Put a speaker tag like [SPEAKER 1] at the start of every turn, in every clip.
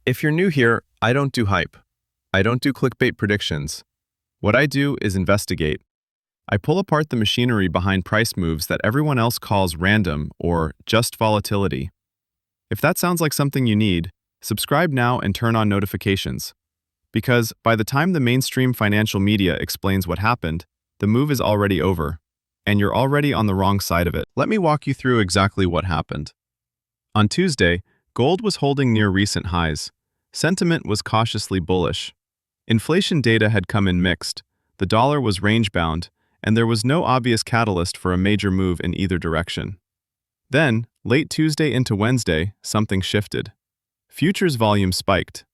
[SPEAKER 1] If you're new here, I don't do hype. I don't do clickbait predictions. What I do is investigate. I pull apart the machinery behind price moves that everyone else calls random or just volatility. If that sounds like something you need, subscribe now and turn on notifications. Because by the time the mainstream financial media explains what happened, the move is already over, and you're already on the wrong side of it. Let me walk you through exactly what happened. On Tuesday, gold was holding near recent highs. Sentiment was cautiously bullish. Inflation data had come in mixed, the dollar was range-bound, and there was no obvious catalyst for a major move in either direction. Then, late Tuesday into Wednesday, something shifted. Futures volume spiked.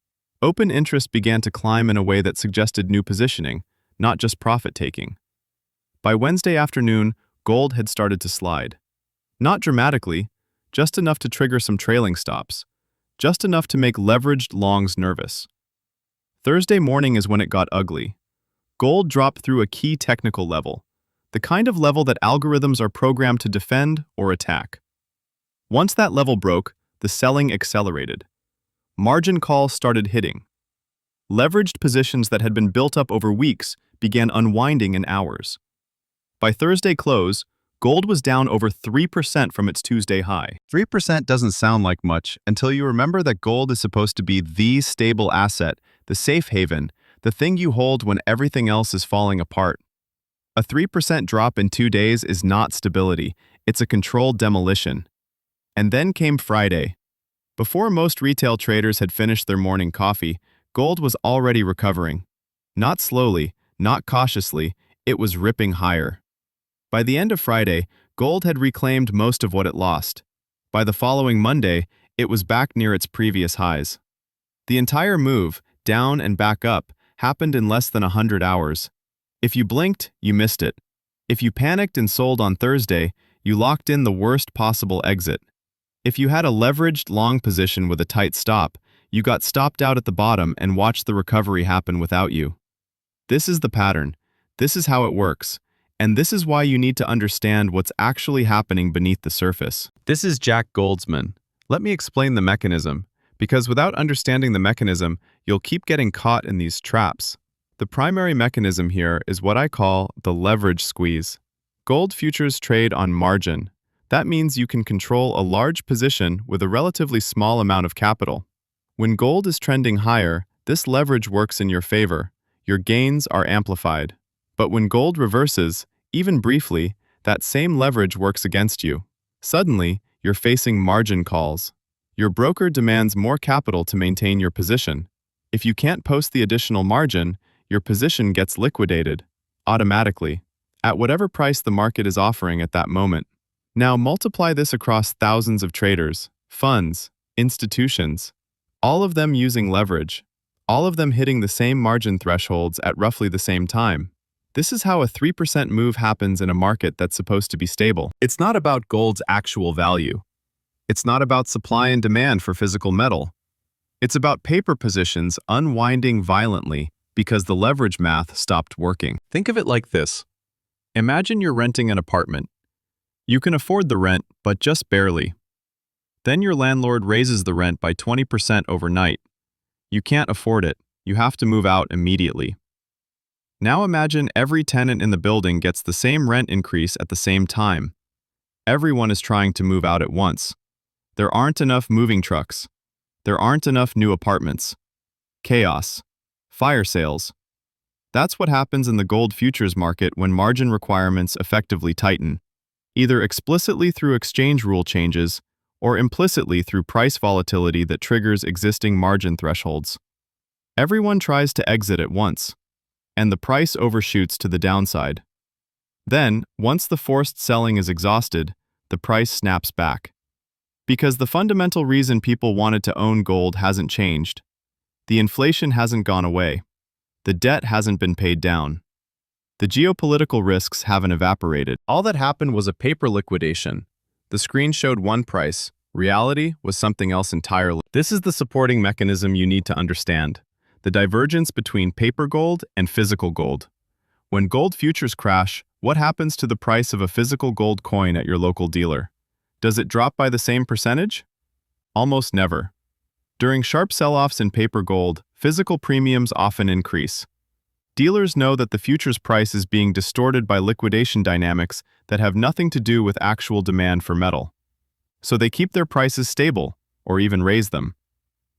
[SPEAKER 1] Open interest began to climb in a way that suggested new positioning, not just profit-taking. By Wednesday afternoon, gold had started to slide. Not dramatically, just enough to trigger some trailing stops, just enough to make leveraged longs nervous. Thursday morning is when it got ugly. Gold dropped through a key technical level, the kind of level that algorithms are programmed to defend or attack. Once that level broke, the selling accelerated. Margin calls started hitting. Leveraged positions that had been built up over weeks began unwinding in hours. By Thursday close, gold was down over 3% from its Tuesday high. 3% doesn't sound like much until you remember that gold is supposed to be the stable asset, the safe haven, the thing you hold when everything else is falling apart. A 3% drop in 2 days is not stability, it's a controlled demolition. And then came Friday. Before most retail traders had finished their morning coffee, gold was already recovering. Not slowly, not cautiously, it was ripping higher. By the end of Friday, gold had reclaimed most of what it lost. By the following Monday, it was back near its previous highs. The entire move, down and back up, happened in less than 100 hours. If you blinked, you missed it. If you panicked and sold on Thursday, you locked in the worst possible exit. If you had a leveraged long position with a tight stop, you got stopped out at the bottom and watched the recovery happen without you. This is the pattern. This is how it works. And this is why you need to understand what's actually happening beneath the surface. This is Jack Goldsman. Let me explain the mechanism, because without understanding the mechanism, you'll keep getting caught in these traps. The primary mechanism here is what I call the leverage squeeze. Gold futures trade on margin. That means you can control a large position with a relatively small amount of capital. When gold is trending higher, this leverage works in your favor. Your gains are amplified. But when gold reverses, even briefly, that same leverage works against you. Suddenly, you're facing margin calls. Your broker demands more capital to maintain your position. If you can't post the additional margin, your position gets liquidated, automatically, at whatever price the market is offering at that moment. Now multiply this across thousands of traders, funds, institutions, all of them using leverage, all of them hitting the same margin thresholds at roughly the same time. This is how a 3% move happens in a market that's supposed to be stable. It's not about gold's actual value. It's not about supply and demand for physical metal. It's about paper positions unwinding violently because the leverage math stopped working. Think of it like this. Imagine you're renting an apartment. You can afford the rent, but just barely. Then your landlord raises the rent by 20% overnight. You can't afford it. You have to move out immediately. Now imagine every tenant in the building gets the same rent increase at the same time. Everyone is trying to move out at once. There aren't enough moving trucks. There aren't enough new apartments. Chaos. Fire sales. That's what happens in the gold futures market when margin requirements effectively tighten, either explicitly through exchange rule changes or implicitly through price volatility that triggers existing margin thresholds. Everyone tries to exit at once, and the price overshoots to the downside. Then, once the forced selling is exhausted, the price snaps back. Because the fundamental reason people wanted to own gold hasn't changed. The inflation hasn't gone away. The debt hasn't been paid down. The geopolitical risks haven't evaporated. All that happened was a paper liquidation. The screen showed one price. Reality was something else entirely. This is the supporting mechanism you need to understand. The divergence between paper gold and physical gold. When gold futures crash, what happens to the price of a physical gold coin at your local dealer? Does it drop by the same percentage? Almost never. During sharp sell-offs in paper gold, physical premiums often increase. Dealers know that the futures price is being distorted by liquidation dynamics that have nothing to do with actual demand for metal. So they keep their prices stable, or even raise them.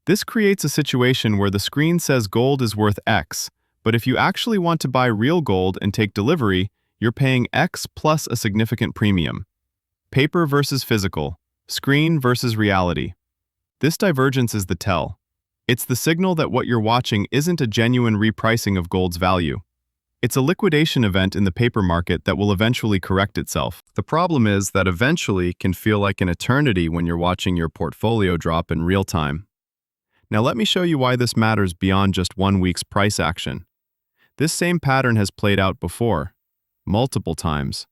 [SPEAKER 1] This creates a situation where the screen says gold is worth X, but if you actually want to buy real gold and take delivery, you're paying X plus a significant premium. Paper versus physical, screen versus reality. This divergence is the tell. It's the signal that what you're watching isn't a genuine repricing of gold's value. It's a liquidation event in the paper market that will eventually correct itself. The problem is that eventually can feel like an eternity when you're watching your portfolio drop in real time. Now let me show you why this matters beyond just 1 week's price action. This same pattern has played out before, multiple times.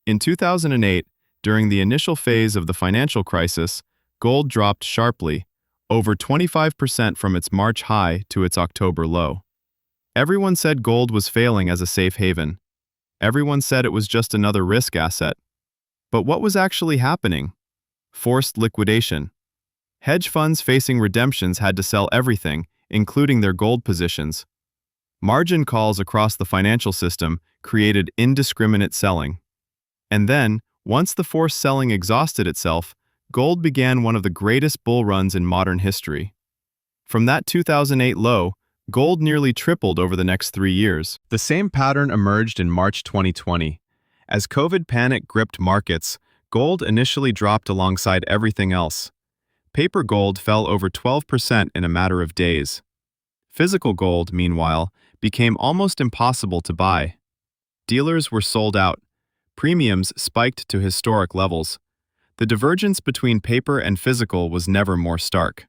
[SPEAKER 1] In 2008, during the initial phase of the financial crisis, gold dropped sharply, over 25% from its March high to its October low. Everyone said gold was failing as a safe haven. Everyone said it was just another risk asset. But what was actually happening? Forced liquidation. Hedge funds facing redemptions had to sell everything, including their gold positions. Margin calls across the financial system created indiscriminate selling. And then, once the forced selling exhausted itself, gold began one of the greatest bull runs in modern history. From that 2008 low, gold nearly tripled over the next 3 years. The same pattern emerged in March 2020. As COVID panic gripped markets, gold initially dropped alongside everything else. Paper gold fell over 12% in a matter of days. Physical gold, meanwhile, became almost impossible to buy. Dealers were sold out. Premiums spiked to historic levels. The divergence between paper and physical was never more stark.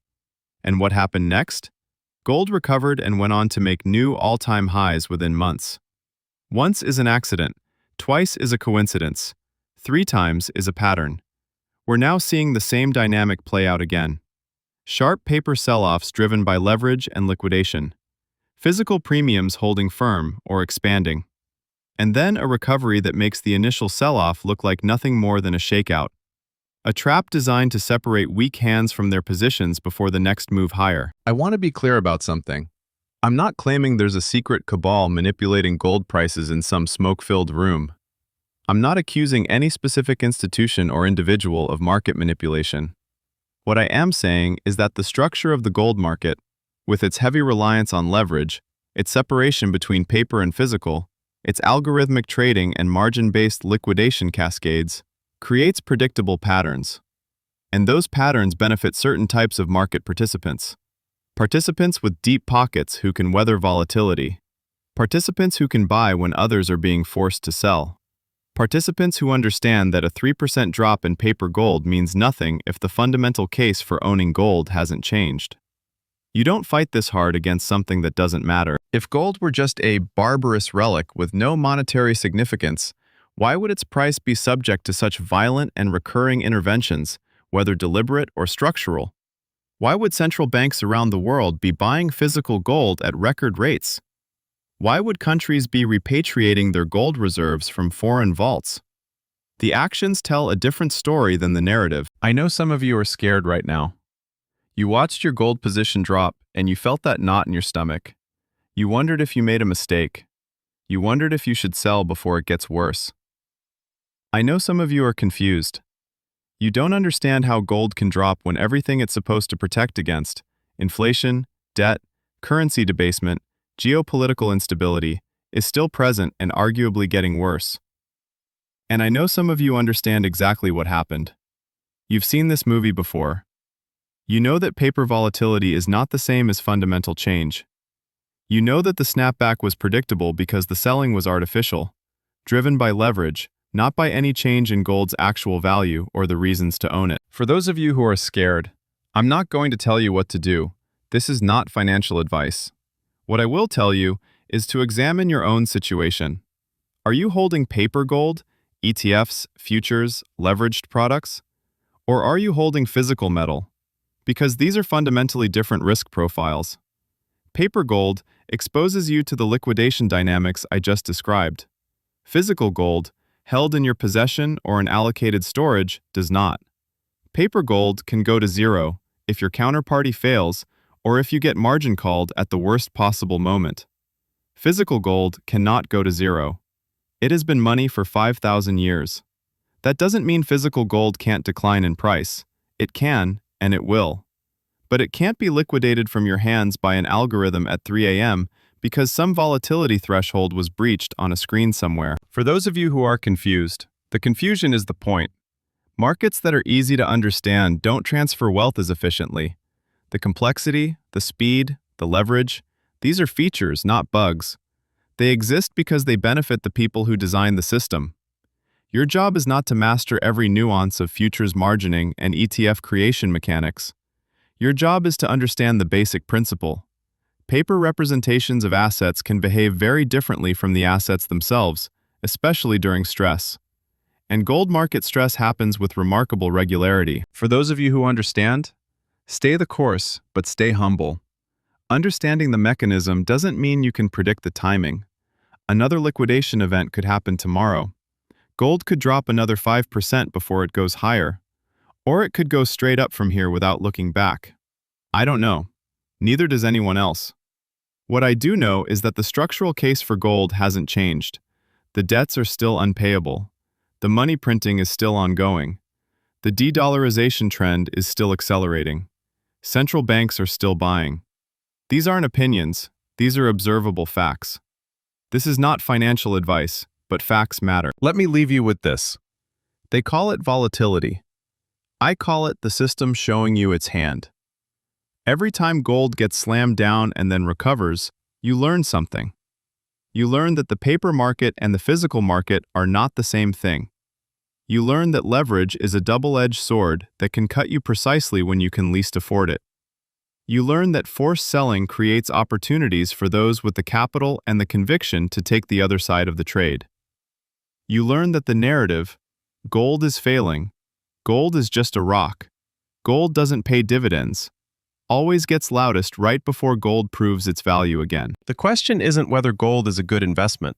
[SPEAKER 1] And what happened next? Gold recovered and went on to make new all-time highs within months. Once is an accident, twice is a coincidence, 3 times is a pattern. We're now seeing the same dynamic play out again. Sharp paper sell-offs driven by leverage and liquidation. Physical premiums holding firm or expanding. And then a recovery that makes the initial sell-off look like nothing more than a shakeout. A trap designed to separate weak hands from their positions before the next move higher. I want to be clear about something. I'm not claiming there's a secret cabal manipulating gold prices in some smoke-filled room. I'm not accusing any specific institution or individual of market manipulation. What I am saying is that the structure of the gold market, with its heavy reliance on leverage, its separation between paper and physical, its algorithmic trading and margin-based liquidation cascades, creates predictable patterns. And those patterns benefit certain types of market participants. Participants with deep pockets who can weather volatility. Participants who can buy when others are being forced to sell. Participants who understand that a 3% drop in paper gold means nothing if the fundamental case for owning gold hasn't changed. You don't fight this hard against something that doesn't matter. If gold were just a barbarous relic with no monetary significance, why would its price be subject to such violent and recurring interventions, whether deliberate or structural? Why would central banks around the world be buying physical gold at record rates? Why would countries be repatriating their gold reserves from foreign vaults? The actions tell a different story than the narrative. I know some of you are scared right now. You watched your gold position drop and you felt that knot in your stomach. You wondered if you made a mistake. You wondered if you should sell before it gets worse. I know some of you are confused. You don't understand how gold can drop when everything it's supposed to protect against, inflation, debt, currency debasement, geopolitical instability, is still present and arguably getting worse. And I know some of you understand exactly what happened. You've seen this movie before. You know that paper volatility is not the same as fundamental change. You know that the snapback was predictable because the selling was artificial, driven by leverage, not by any change in gold's actual value or the reasons to own it. For those of you who are scared, I'm not going to tell you what to do. This is not financial advice. What I will tell you is to examine your own situation. Are you holding paper gold, ETFs, futures, leveraged products? Or are you holding physical metal? Because these are fundamentally different risk profiles. Paper gold exposes you to the liquidation dynamics I just described. Physical gold, held in your possession or in allocated storage, does not. Paper gold can go to zero, if your counterparty fails, or if you get margin called at the worst possible moment. Physical gold cannot go to zero. It has been money for 5,000 years. That doesn't mean physical gold can't decline in price. It can, and it will. But it can't be liquidated from your hands by an algorithm at 3 a.m. because some volatility threshold was breached on a screen somewhere. For those of you who are confused, the confusion is the point. Markets that are easy to understand don't transfer wealth as efficiently. The complexity, the speed, the leverage, these are features, not bugs. They exist because they benefit the people who design the system. Your job is not to master every nuance of futures margining and ETF creation mechanics. Your job is to understand the basic principle. Paper representations of assets can behave very differently from the assets themselves, especially during stress. And gold market stress happens with remarkable regularity. For those of you who understand, stay the course, but stay humble. Understanding the mechanism doesn't mean you can predict the timing. Another liquidation event could happen tomorrow. Gold could drop another 5% before it goes higher. Or it could go straight up from here without looking back. I don't know. Neither does anyone else. What I do know is that the structural case for gold hasn't changed. The debts are still unpayable. The money printing is still ongoing. The de-dollarization trend is still accelerating. Central banks are still buying. These aren't opinions, these are observable facts. This is not financial advice, but facts matter. Let me leave you with this. They call it volatility. I call it the system showing you its hand. Every time gold gets slammed down and then recovers, you learn something. You learn that the paper market and the physical market are not the same thing. You learn that leverage is a double-edged sword that can cut you precisely when you can least afford it. You learn that forced selling creates opportunities for those with the capital and the conviction to take the other side of the trade. You learn that the narrative, gold is failing, gold is just a rock, gold doesn't pay dividends, always gets loudest right before gold proves its value again. The question isn't whether gold is a good investment.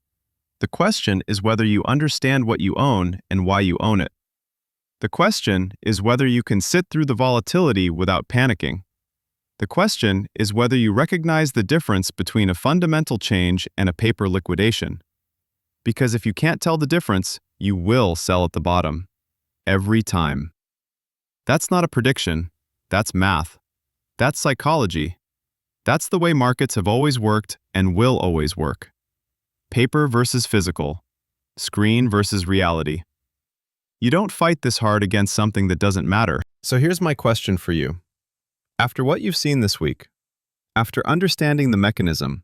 [SPEAKER 1] The question is whether you understand what you own and why you own it. The question is whether you can sit through the volatility without panicking. The question is whether you recognize the difference between a fundamental change and a paper liquidation. Because if you can't tell the difference, you will sell at the bottom. Every time. That's not a prediction. That's math. That's psychology. That's the way markets have always worked and will always work. Paper versus physical. Screen versus reality. You don't fight this hard against something that doesn't matter. So here's my question for you. After what you've seen this week, after understanding the mechanism,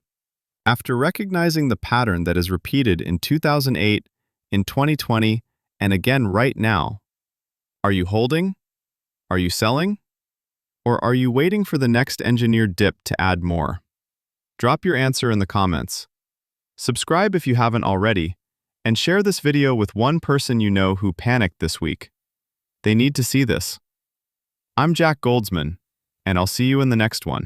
[SPEAKER 1] after recognizing the pattern that is repeated in 2008, in 2020, and again right now, are you holding? Are you selling? Or are you waiting for the next engineered dip to add more? Drop your answer in the comments. Subscribe if you haven't already, and share this video with one person you know who panicked this week. They need to see this. I'm Jack Goldsman, and I'll see you in the next one.